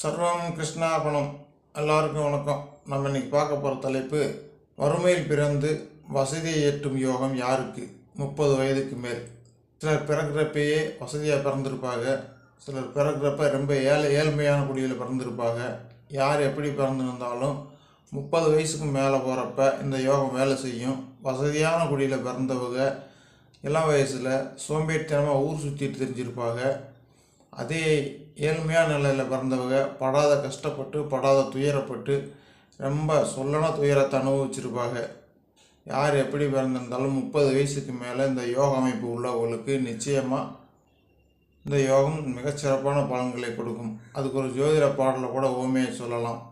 சர்வம் கிருஷ்ணார்பணம். எல்லாருக்கும் வணக்கம். நம்ம இன்னைக்கு பார்க்க போகிற தலைப்பு, வறுமையில் பிறந்து வசதியை ஏற்றும் யோகம் யாருக்கு? 30 வயதுக்கு மேல். சிலர் பிறக்கிறப்பயே வசதியாக பிறந்திருப்பாங்க, சிலர் பிறக்கிறப்ப ரொம்ப ஏழ்மையான குடியில் பிறந்திருப்பாங்க. யார் எப்படி பிறந்திருந்தாலும் 30 வயசுக்கு மேலே போகிறப்ப இந்த யோகம் வேலை செய்யும். வசதியான குடியில் பிறந்தவங்க இளம் வயசில் சோம்பேறித்தனமாக ஊர் சுற்றிட்டு தெரிஞ்சிருப்பாங்க. அதே ஏழ்மையான நிலையில் பிறந்தவங்க படாத கஷ்டப்பட்டு படாத துயரப்பட்டு ரொம்ப சொல்லனா துயரத்தை அனுபவிச்சிருப்பாங்க. யார் எப்படி பிறந்திருந்தாலும் 30 வயசுக்கு மேலே இந்த யோக அமைப்பு உள்ளவங்களுக்கு நிச்சயமாக இந்த யோகம் மிகச்சிறப்பான பலன்களை கொடுக்கும். அதுக்கு ஒரு ஜோதிட பாடலை கூட ஓமையை சொல்லலாம்.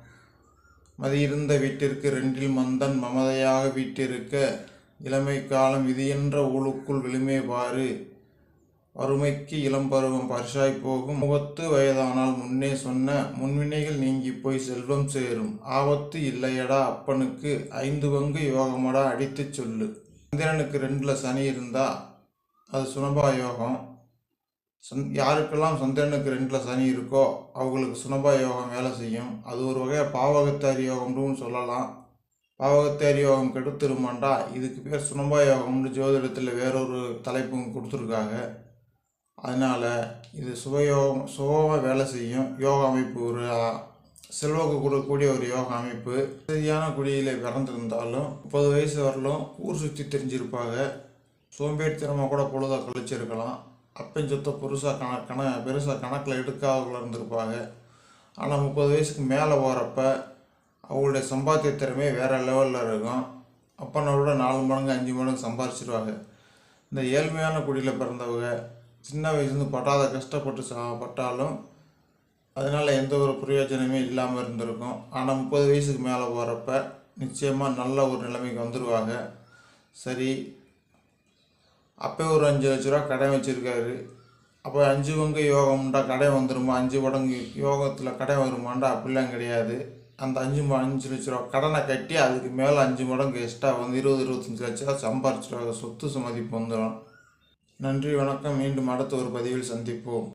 மதியிருந்த வீட்டிற்கு 2 மந்தன் மமதையாக வீட்டிருக்க, இளமை காலம் விதியென்ற ஊழுக்குள் விழுமே பாரு, வறுமைக்கு இளம்பருவம் பரிசாய் போகும், 30 வயதானால் முன்னே சொன்ன முன்வினைகள் நீங்கி போய் செல்வம் சேரும், ஆபத்து இல்லையடா அப்பனுக்கு 5 பங்கு யோகமடா அடித்து சொல்லு. சந்திரனுக்கு 2ல் சனி இருந்தால் அது சுனபா யோகம். யாருக்கெல்லாம் சந்திரனுக்கு 2ல் சனி இருக்கோ அவங்களுக்கு சுனபா யோகம் வேலை செய்யும். அது ஒரு வகையாக பாவகத்தாரி யோகம்னு சொல்லலாம். பாவகத்தாரி யோகம் கெடுத்துருமாண்டா, இதுக்கு பேர் சுனபா யோகம்னு ஜோதிடத்தில் வேறொரு தலைப்பு கொடுத்துருக்காங்க. அதனால் இது சுகமாக வேலை செய்யும் யோகா அமைப்பு. ஒரு செல்வாக்கு கொடுக்கக்கூடிய ஒரு யோகா அமைப்பு. சரியான குடியில் பிறந்திருந்தாலும் 30 வயசு வரலும் ஊர் சுற்றி தெரிஞ்சிருப்பாங்க. சோம்பேறித்தனமாக கூட பொழுதாக கழிச்சிருக்கலாம். அப்பன் சொத்தை பெருசாக கணக்கில் எடுக்காதவங்கள இருந்திருப்பாங்க. ஆனால் 30 வயசுக்கு மேலே போகிறப்ப அவங்களுடைய சம்பாத்திய திறமை வேறு லெவலில் இருக்கும். அப்பனை விட 4 மடங்கு 5 மடங்கு சம்பாரிச்சிருவாங்க. இந்த ஏழ்மையான குடியில் பிறந்தவங்க சின்ன வயசுலேருந்து படாத கஷ்டப்பட்டு பட்டாலும் அதனால் எந்த ஒரு பிரயோஜனமே இல்லாமல் இருந்திருக்கும். ஆனால் 30 வயசுக்கு மேலே போகிறப்ப நிச்சயமாக நல்ல ஒரு நிலைமைக்கு வந்துடுவாங்க. சரி, அப்போ ஒரு 5 லட்ச ரூபா கடை வச்சுருக்காரு. அப்போ 5 பங்கு யோகம்டா கடை வந்துடுமா? 5 மடங்கு யோகத்தில் கடை வருமாண்டா? அப்படிலாம் கிடையாது. அந்த 5 லட்ச ரூபா கடனை கட்டி அதுக்கு மேலே 5 மடங்கு எக்ஸ்ட்ரா வந்து 20-25 லட்ச ரூபா சம்பாரிச்சிருவாங்க. சொத்து மதிப்பு வந்துடும். நன்றி, வணக்கம். மீண்டும் அடுத்த ஒரு பதிவில் சந்திப்போம்.